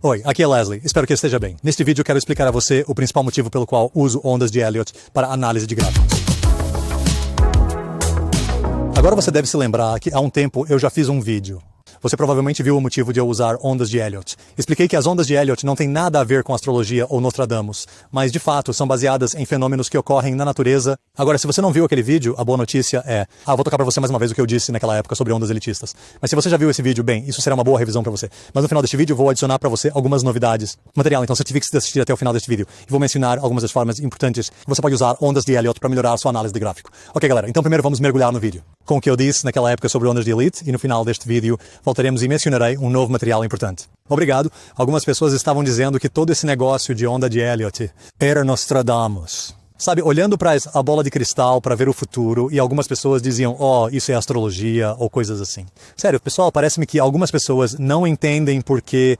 Oi, aqui é Leslie, espero que esteja bem. Neste vídeo eu quero explicar a você o principal motivo pelo qual uso ondas de Elliott para análise de gráficos. Agora você deve se lembrar que há um tempo eu já fiz um vídeo. Você provavelmente viu o motivo de eu usar ondas de Elliott. Expliquei que as ondas de Elliott não têm nada a ver com astrologia ou Nostradamus, mas de fato são baseadas em fenômenos que ocorrem na natureza. Agora, se você não viu aquele vídeo, a boa notícia é... vou tocar pra você mais uma vez o que eu disse naquela época sobre ondas elitistas. Mas se você já viu esse vídeo, bem, isso será uma boa revisão pra você. Mas no final deste vídeo eu vou adicionar pra você algumas novidades. Material, então certifique-se de assistir até o final deste vídeo. E vou mencionar algumas das formas importantes que você pode usar ondas de Elliott para melhorar a sua análise de gráfico. Ok, galera, então primeiro vamos mergulhar no vídeo. Com o que eu disse naquela época sobre ondas de Elite, e no final deste vídeo voltaremos e mencionarei um novo material importante. Obrigado. Algumas pessoas estavam dizendo que todo esse negócio de onda de Elliott era Nostradamus. Sabe, olhando para a bola de cristal para ver o futuro, e algumas pessoas diziam, isso é astrologia, ou coisas assim. Sério, pessoal, parece-me que algumas pessoas não entendem porque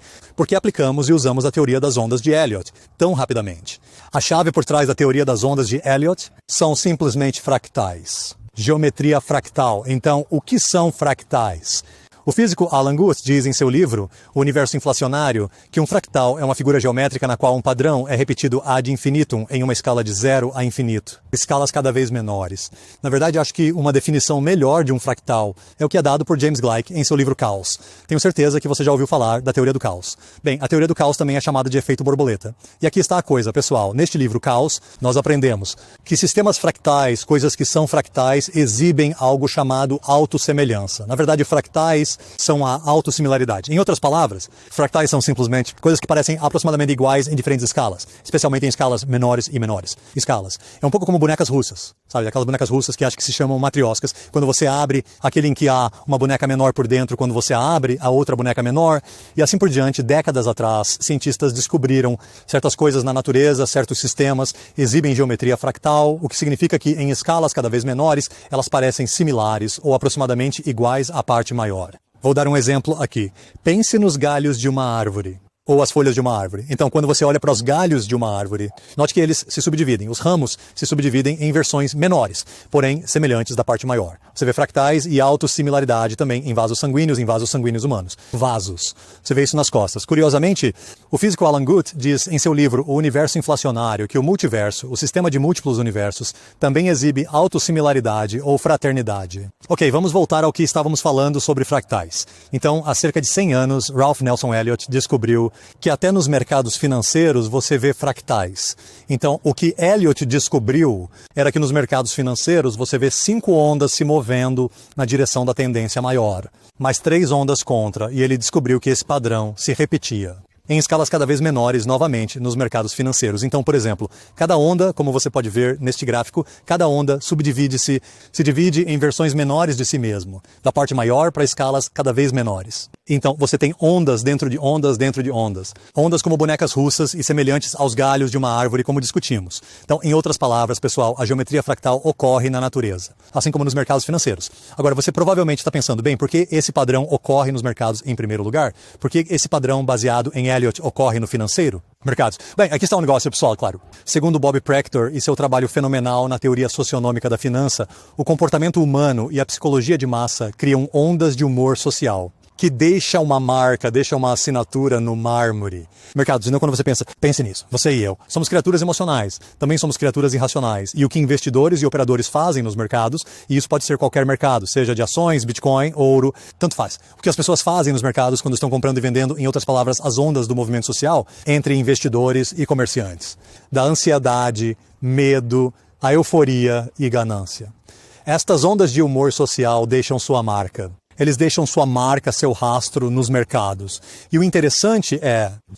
aplicamos e usamos a teoria das ondas de Elliott tão rapidamente. A chave por trás da teoria das ondas de Elliott são simplesmente fractais. Geometria fractal. Então, o que são fractais? O físico Alan Guth diz em seu livro, O Universo Inflacionário, que um fractal é uma figura geométrica na qual um padrão é repetido ad infinitum em uma escala de 0 a infinito. Escalas cada vez menores. Na verdade, acho que uma definição melhor de um fractal é o que é dado por James Gleick em seu livro Caos. Tenho certeza que você já ouviu falar da teoria do caos. Bem, a teoria do caos também é chamada de efeito borboleta. E aqui está a coisa, pessoal. Neste livro Caos, nós aprendemos que sistemas fractais, coisas que são fractais, exibem algo chamado autossemelhança. Na verdade, fractais são a autossimilaridade. Em outras palavras, fractais são simplesmente coisas que parecem aproximadamente iguais em diferentes escalas, especialmente em escalas menores e menores. Escalas. É um pouco como bonecas russas, sabe? Aquelas bonecas russas que acho que se chamam matrioscas. Quando você abre aquele em que há uma boneca menor por dentro, quando você abre a outra boneca menor, e assim por diante, décadas atrás, cientistas descobriram certas coisas na natureza, certos sistemas exibem geometria fractal, o que significa que em escalas cada vez menores, elas parecem similares ou aproximadamente iguais à parte maior. Vou dar um exemplo aqui. Pense nos galhos de uma árvore, ou as folhas de uma árvore. Então, quando você olha para os galhos de uma árvore, note que eles se subdividem. Os ramos se subdividem em versões menores, porém semelhantes da parte maior. Você vê fractais e autossimilaridade também em vasos sanguíneos humanos. Vasos. Você vê isso nas costas. Curiosamente, o físico Alan Guth diz em seu livro O Universo Inflacionário que o multiverso, o sistema de múltiplos universos, também exibe autossimilaridade ou fraternidade. Ok, vamos voltar ao que estávamos falando sobre fractais. Então, há cerca de 100 anos, Ralph Nelson Elliott descobriu que até nos mercados financeiros você vê fractais. Então, o que Elliott descobriu era que nos mercados financeiros você vê 5 ondas se movendo na direção da tendência maior, mais 3 ondas contra, e ele descobriu que esse padrão se repetia em escalas cada vez menores, novamente, nos mercados financeiros. Então, por exemplo, cada onda, como você pode ver neste gráfico, cada onda se divide em versões menores de si mesmo, da parte maior para escalas cada vez menores. Então, você tem ondas dentro de ondas dentro de ondas. Ondas como bonecas russas e semelhantes aos galhos de uma árvore, como discutimos. Então, em outras palavras, pessoal, a geometria fractal ocorre na natureza, assim como nos mercados financeiros. Agora, você provavelmente está pensando, bem, por que esse padrão ocorre nos mercados em primeiro lugar? Por que esse padrão baseado em Elliott ocorre no financeiro? Mercados. Bem, aqui está um negócio, pessoal, claro. Segundo Bob Proctor e seu trabalho fenomenal na teoria socionômica da finança, o comportamento humano e a psicologia de massa criam ondas de humor social, que deixa uma marca, deixa uma assinatura no mármore. Mercados, então quando você pense nisso. Você e eu. Somos criaturas emocionais. Também somos criaturas irracionais. E o que investidores e operadores fazem nos mercados, e isso pode ser qualquer mercado, seja de ações, Bitcoin, ouro, tanto faz. O que as pessoas fazem nos mercados quando estão comprando e vendendo, em outras palavras, as ondas do movimento social entre investidores e comerciantes. Da ansiedade, medo, a euforia e ganância. Estas ondas de humor social deixam sua marca. Eles deixam sua marca, seu rastro nos mercados. E o interessante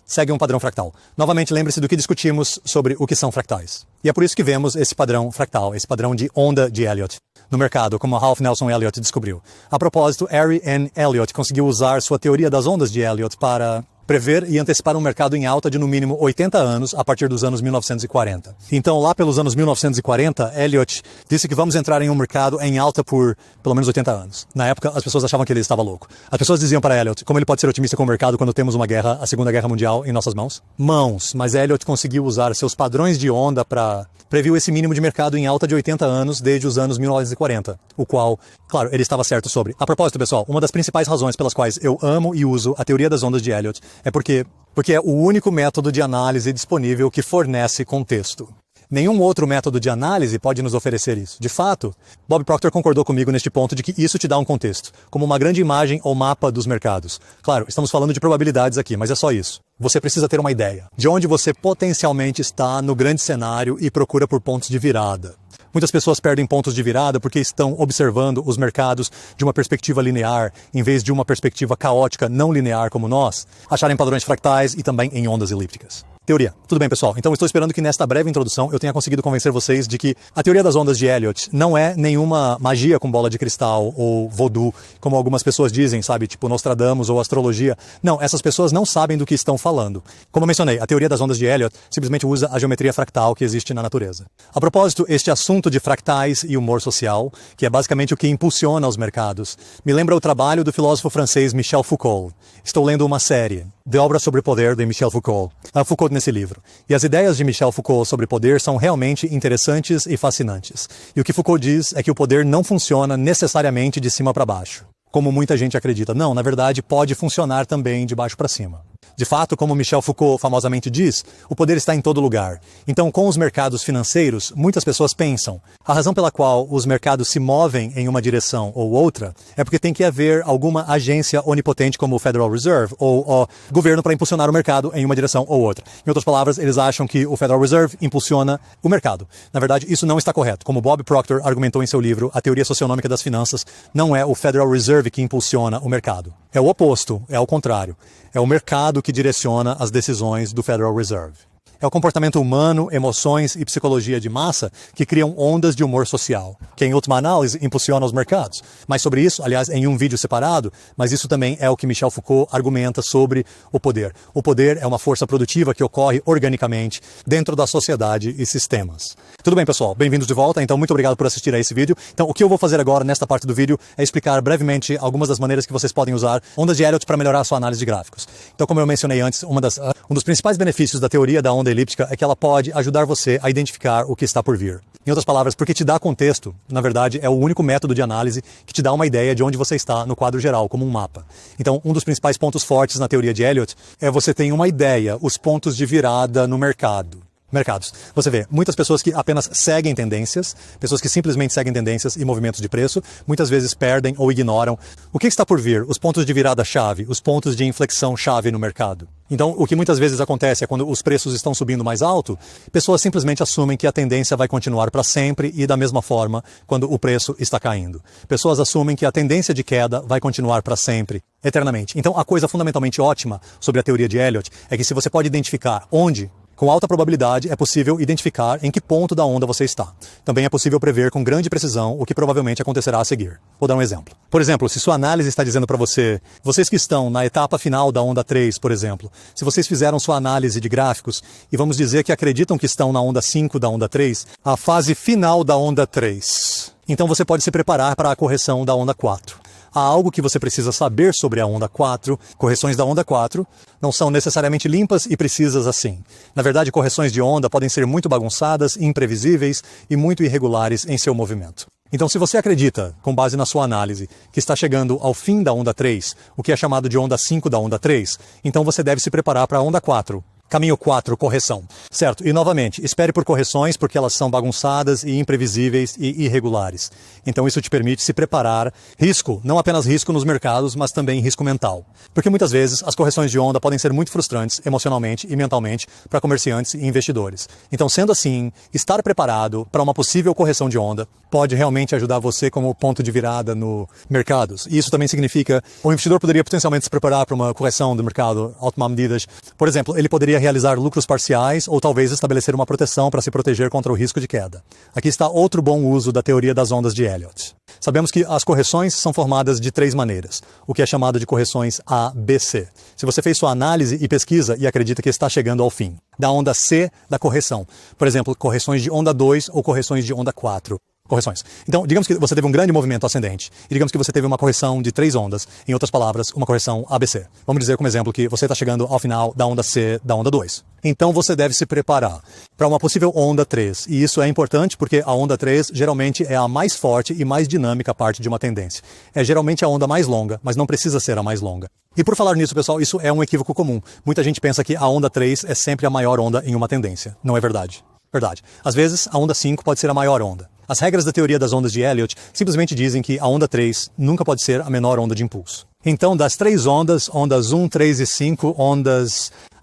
segue um padrão fractal. Novamente, lembre-se do que discutimos sobre o que são fractais. E é por isso que vemos esse padrão fractal, esse padrão de onda de Elliott no mercado, como Ralph Nelson Elliott descobriu. A propósito, Harry N. Elliott conseguiu usar sua teoria das ondas de Elliott para prever e antecipar um mercado em alta de no mínimo 80 anos a partir dos anos 1940. Então, lá pelos anos 1940, Elliott disse que vamos entrar em um mercado em alta por pelo menos 80 anos. Na época, as pessoas achavam que ele estava louco. As pessoas diziam para Elliott, como ele pode ser otimista com o mercado quando temos uma guerra, a Segunda Guerra Mundial, em nossas mãos? Mas Elliott conseguiu usar seus padrões de onda para previu esse mínimo de mercado em alta de 80 anos desde os anos 1940, o qual, claro, ele estava certo sobre. A propósito, pessoal, uma das principais razões pelas quais eu amo e uso a teoria das ondas de Elliott é porque é o único método de análise disponível que fornece contexto. Nenhum outro método de análise pode nos oferecer isso. De fato, Bob Proctor concordou comigo neste ponto de que isso te dá um contexto, como uma grande imagem ou mapa dos mercados. Claro, estamos falando de probabilidades aqui, mas é só isso. Você precisa ter uma ideia de onde você potencialmente está no grande cenário e procura por pontos de virada. Muitas pessoas perdem pontos de virada porque estão observando os mercados de uma perspectiva linear, em vez de uma perspectiva caótica não linear como nós, acharem padrões fractais e também em ondas elípticas. Teoria. Tudo bem, pessoal? Então estou esperando que nesta breve introdução eu tenha conseguido convencer vocês de que a teoria das ondas de Elliott não é nenhuma magia com bola de cristal ou voodoo, como algumas pessoas dizem, sabe? Tipo Nostradamus ou astrologia. Não, essas pessoas não sabem do que estão falando. Como eu mencionei, a teoria das ondas de Elliott simplesmente usa a geometria fractal que existe na natureza. A propósito, este assunto de fractais e humor social, que é basicamente o que impulsiona os mercados, me lembra o trabalho do filósofo francês Michel Foucault. Estou lendo uma série de obras sobre poder de Michel Foucault. Foucault nesse livro. E as ideias de Michel Foucault sobre poder são realmente interessantes e fascinantes. E o que Foucault diz é que o poder não funciona necessariamente de cima para baixo, como muita gente acredita. Não, na verdade, pode funcionar também de baixo para cima. De fato, como Michel Foucault famosamente diz, o poder está em todo lugar. Então, com os mercados financeiros, muitas pessoas pensam, a razão pela qual os mercados se movem em uma direção ou outra é porque tem que haver alguma agência onipotente como o Federal Reserve ou o governo para impulsionar o mercado em uma direção ou outra. Em outras palavras, eles acham que o Federal Reserve impulsiona o mercado. Na verdade, isso não está correto. Como Bob Proctor argumentou em seu livro, A Teoria Socionômica das Finanças, não é o Federal Reserve que impulsiona o mercado. É o oposto, é ao contrário. É o mercado que direciona as decisões do Federal Reserve. É o comportamento humano, emoções e psicologia de massa que criam ondas de humor social, que em última análise impulsiona os mercados. Mas sobre isso, aliás, em um vídeo separado, mas isso também é o que Michel Foucault argumenta sobre o poder. O poder é uma força produtiva que ocorre organicamente dentro da sociedade e sistemas. Tudo bem, pessoal? Bem-vindos de volta. Então, muito obrigado por assistir a esse vídeo. Então, o que eu vou fazer agora nesta parte do vídeo é explicar brevemente algumas das maneiras que vocês podem usar ondas de Elliott para melhorar a sua análise de gráficos. Então, como eu mencionei antes, um dos principais benefícios da teoria da onda elíptica é que ela pode ajudar você a identificar o que está por vir. Em outras palavras, porque te dá contexto, na verdade, é o único método de análise que te dá uma ideia de onde você está no quadro geral, como um mapa. Então, um dos principais pontos fortes na teoria de Elliott é você ter uma ideia, os pontos de virada no mercados. Você vê, muitas pessoas que apenas seguem tendências, pessoas que simplesmente seguem tendências e movimentos de preço, muitas vezes perdem ou ignoram o que está por vir, os pontos de virada-chave, os pontos de inflexão-chave no mercado. Então, o que muitas vezes acontece é quando os preços estão subindo mais alto, pessoas simplesmente assumem que a tendência vai continuar para sempre e da mesma forma quando o preço está caindo. Pessoas assumem que a tendência de queda vai continuar para sempre, eternamente. Então, a coisa fundamentalmente ótima sobre a teoria de Elliott é que se você pode identificar onde, com alta probabilidade, é possível identificar em que ponto da onda você está. Também é possível prever com grande precisão o que provavelmente acontecerá a seguir. Vou dar um exemplo. Por exemplo, se sua análise está dizendo para vocês que estão na etapa final da onda 3, por exemplo, se vocês fizeram sua análise de gráficos e vamos dizer que acreditam que estão na onda 5 da onda 3, a fase final da onda 3. Então você pode se preparar para a correção da onda 4. Há algo que você precisa saber sobre a onda 4. Correções da onda 4 não são necessariamente limpas e precisas assim. Na verdade, correções de onda podem ser muito bagunçadas, imprevisíveis e muito irregulares em seu movimento. Então, se você acredita, com base na sua análise, que está chegando ao fim da onda 3, o que é chamado de onda 5 da onda 3, então você deve se preparar para a onda 4. Caminho 4, correção. Certo, e novamente, espere por correções porque elas são bagunçadas e imprevisíveis e irregulares. Então isso te permite se preparar. Risco, não apenas risco nos mercados, mas também risco mental. Porque muitas vezes as correções de onda podem ser muito frustrantes emocionalmente e mentalmente para comerciantes e investidores. Então, sendo assim, estar preparado para uma possível correção de onda pode realmente ajudar você como ponto de virada no mercados. E isso também significa o investidor poderia potencialmente se preparar para uma correção do mercado a tomar medidas. Por exemplo, ele poderia realizar lucros parciais ou talvez estabelecer uma proteção para se proteger contra o risco de queda. Aqui está outro bom uso da teoria das ondas de Elliott. Sabemos que as correções são formadas de 3 maneiras, o que é chamado de correções A, B, C. Se você fez sua análise e pesquisa e acredita que está chegando ao fim, da onda C da correção. Por exemplo, correções de onda 2 ou correções de onda 4. Correções. Então, digamos que você teve um grande movimento ascendente e digamos que você teve uma correção de 3 ondas, em outras palavras, uma correção ABC. Vamos dizer como exemplo que você está chegando ao final da onda C da onda 2. Então você deve se preparar para uma possível onda 3. E isso é importante porque a onda 3 geralmente é a mais forte e mais dinâmica parte de uma tendência. É geralmente a onda mais longa, mas não precisa ser a mais longa. E por falar nisso, pessoal, isso é um equívoco comum. Muita gente pensa que a onda 3 é sempre a maior onda em uma tendência. Não é verdade. Verdade. Às vezes, a onda 5 pode ser a maior onda. As regras da teoria das ondas de Elliott simplesmente dizem que a onda 3 nunca pode ser a menor onda de impulso. Então, das 3 ondas, ondas 1, 3 e 5,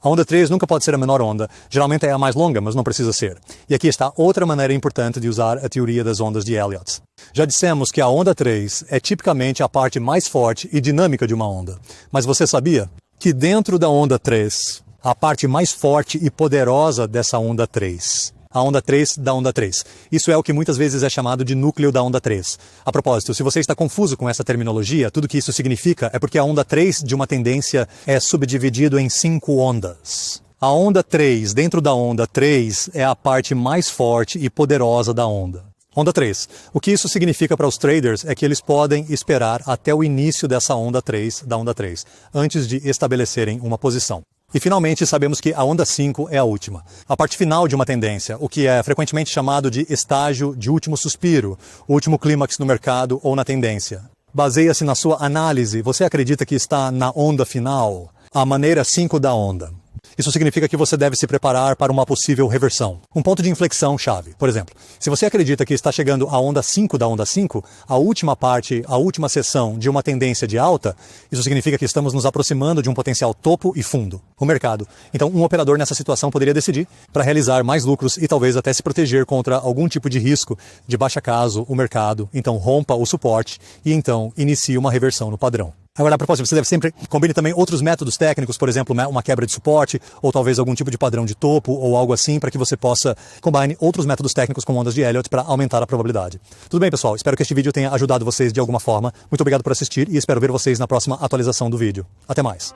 a onda 3 nunca pode ser a menor onda. Geralmente é a mais longa, mas não precisa ser. E aqui está outra maneira importante de usar a teoria das ondas de Elliott. Já dissemos que a onda 3 é tipicamente a parte mais forte e dinâmica de uma onda. Mas você sabia que dentro da onda 3, a parte mais forte e poderosa dessa onda 3, a onda 3 da onda 3. Isso é o que muitas vezes é chamado de núcleo da onda 3. A propósito, se você está confuso com essa terminologia, tudo que isso significa é porque a onda 3 de uma tendência é subdividido em 5 ondas. A onda 3 dentro da onda 3 é a parte mais forte e poderosa da onda. Onda 3. O que isso significa para os traders é que eles podem esperar até o início dessa onda 3 da onda 3, antes de estabelecerem uma posição. E finalmente sabemos que a onda 5 é a última. A parte final de uma tendência, o que é frequentemente chamado de estágio de último suspiro, o último clímax no mercado ou na tendência. Baseia-se na sua análise, você acredita que está na onda final, a maneira 5 da onda. Isso significa que você deve se preparar para uma possível reversão. Um ponto de inflexão chave. Por exemplo, se você acredita que está chegando a onda 5 da onda 5, a última parte, a última seção de uma tendência de alta, isso significa que estamos nos aproximando de um potencial topo e fundo, o mercado. Então, um operador nessa situação poderia decidir para realizar mais lucros e talvez até se proteger contra algum tipo de risco de baixa caso o mercado, então rompa o suporte e então inicie uma reversão no padrão. Agora, a propósito, você deve sempre combine também outros métodos técnicos, por exemplo, uma quebra de suporte, ou talvez algum tipo de padrão de topo, ou algo assim, para que você possa combine outros métodos técnicos com ondas de Elliott para aumentar a probabilidade. Tudo bem, pessoal? Espero que este vídeo tenha ajudado vocês de alguma forma. Muito obrigado por assistir e espero ver vocês na próxima atualização do vídeo. Até mais!